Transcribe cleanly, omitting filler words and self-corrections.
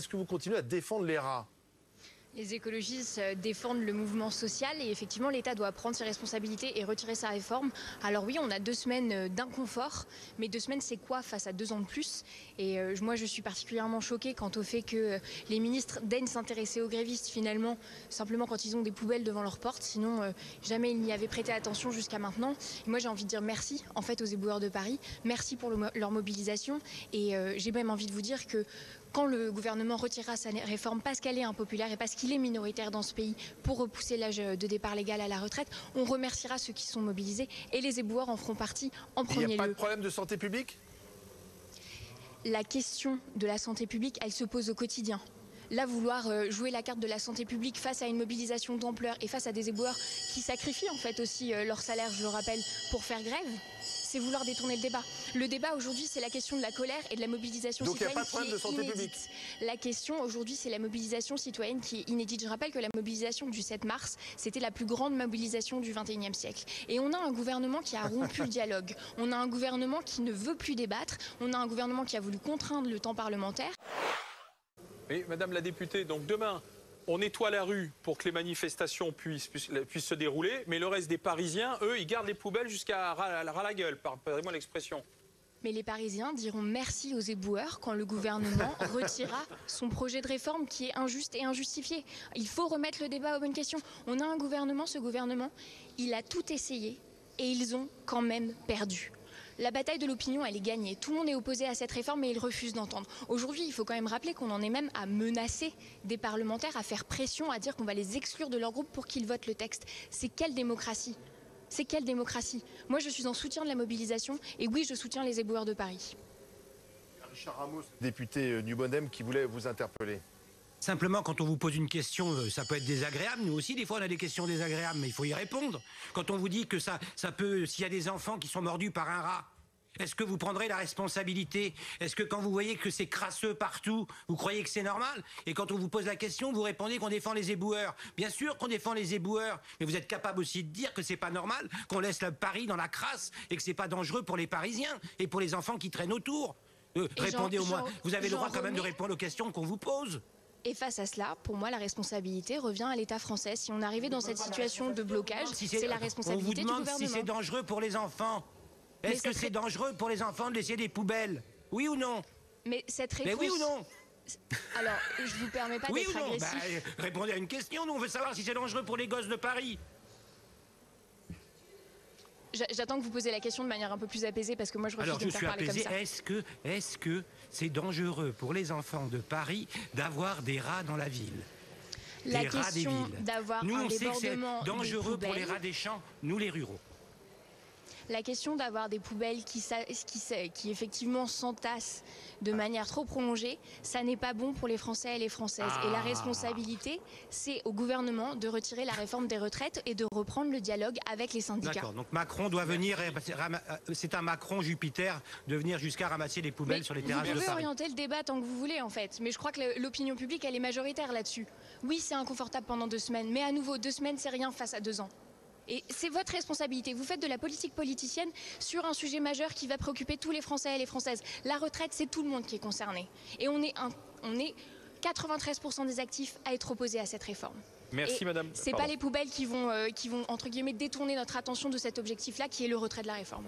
est-ce que vous continuez à défendre les rats? Les écologistes défendent le mouvement social et effectivement l'État doit prendre ses responsabilités et retirer sa réforme. Alors oui, on a 2 semaines d'inconfort, mais 2 semaines c'est quoi face à 2 ans de plus? Et moi je suis particulièrement choquée quant au fait que les ministres daignent s'intéresser aux grévistes finalement simplement quand ils ont des poubelles devant leur porte, sinon jamais ils n'y avaient prêté attention jusqu'à maintenant. Et moi j'ai envie de dire merci en fait aux éboueurs de Paris, merci pour leur mobilisation et j'ai même envie de vous dire que quand le gouvernement retirera sa réforme parce qu'elle est impopulaire et parce qu'il est minoritaire dans ce pays pour repousser l'âge de départ légal à la retraite, on remerciera ceux qui sont mobilisés et les éboueurs en feront partie en premier lieu. Il n'y a pas de problème de santé publique? La question de la santé publique, elle se pose au quotidien. Là, vouloir jouer la carte de la santé publique face à une mobilisation d'ampleur et face à des éboueurs qui sacrifient en fait aussi leur salaire, je le rappelle, pour faire grève, c'est vouloir détourner le débat. Le débat aujourd'hui, c'est la question de la colère et de la mobilisation citoyenne. Donc il n'y a pas de problème de santé publique. La question aujourd'hui, c'est la mobilisation citoyenne qui est inédite. Je rappelle que la mobilisation du 7 mars, c'était la plus grande mobilisation du 21e siècle. Et on a un gouvernement qui a rompu le dialogue. On a un gouvernement qui ne veut plus débattre. On a un gouvernement qui a voulu contraindre le temps parlementaire. Oui, Madame la députée, donc demain, on nettoie la rue pour que les manifestations puissent se dérouler, mais le reste des Parisiens, eux, ils gardent les poubelles jusqu'à ras la gueule, pardonnez-moi l'expression. Mais les Parisiens diront merci aux éboueurs quand le gouvernement retirera son projet de réforme qui est injuste et injustifié. Il faut remettre le débat aux bonnes questions. On a un gouvernement, ce gouvernement, il a tout essayé et ils ont quand même perdu. La bataille de l'opinion, elle est gagnée. Tout le monde est opposé à cette réforme, mais ils refusent d'entendre. Aujourd'hui, il faut quand même rappeler qu'on en est même à menacer des parlementaires, à faire pression, à dire qu'on va les exclure de leur groupe pour qu'ils votent le texte. C'est quelle démocratie? C'est quelle démocratie? Moi, je suis en soutien de la mobilisation et oui, je soutiens les éboueurs de Paris. Richard Ramos, député du Modem, qui voulait vous interpeller. Simplement, quand on vous pose une question, ça peut être désagréable. Nous aussi, des fois, on a des questions désagréables, mais il faut y répondre. Quand on vous dit que ça peut, s'il y a des enfants qui sont mordus par un rat, est-ce que vous prendrez la responsabilité? Est-ce que quand vous voyez que c'est crasseux partout, vous croyez que c'est normal? Et quand on vous pose la question, vous répondez qu'on défend les éboueurs. Bien sûr qu'on défend les éboueurs, mais vous êtes capable aussi de dire que c'est pas normal, qu'on laisse le Paris dans la crasse et que c'est pas dangereux pour les Parisiens et pour les enfants qui traînent autour. Répondez au moins. Vous avez le droit quand même de répondre aux questions qu'on vous pose. Et face à cela, pour moi, la responsabilité revient à l'État français. Si on arrivait dans cette situation de blocage, c'est la responsabilité du gouvernement. On vous demande si c'est dangereux pour les enfants. Est-ce que c'est dangereux pour les enfants de laisser des poubelles? Oui ou non? Mais cette réponse... Mais oui ou non? Alors, je vous permets pas d'être agressif. Répondez à une question, nous on veut savoir si c'est dangereux pour les gosses de Paris. J'attends que vous posiez la question de manière un peu plus apaisée parce que moi je refuse de me faire parler comme ça. Est-ce que c'est dangereux pour les enfants de Paris d'avoir des rats dans la ville? La question d'avoir un débordement de poubelles. Nous on sait que c'est dangereux pour les rats des champs, nous les ruraux. La question d'avoir des poubelles qui effectivement s'entassent de manière trop prolongée, ça n'est pas bon pour les Français et les Françaises. Et la responsabilité, c'est au gouvernement de retirer la réforme des retraites et de reprendre le dialogue avec les syndicats. D'accord, donc Macron doit venir, c'est un Macron Jupiter, de venir jusqu'à ramasser les poubelles sur les terrasses de Paris. Vous pouvez orienter le débat tant que vous voulez en fait, mais je crois que l'opinion publique, elle est majoritaire là-dessus. Oui, c'est inconfortable pendant 2 semaines, mais à nouveau, 2 semaines, c'est rien face à 2 ans. Et c'est votre responsabilité. Vous faites de la politique politicienne sur un sujet majeur qui va préoccuper tous les Français et les Françaises. La retraite, c'est tout le monde qui est concerné. Et on est 93% des actifs à être opposés à cette réforme. Merci, madame. C'est pas les poubelles qui vont, entre guillemets, détourner notre attention de cet objectif-là qui est le retrait de la réforme.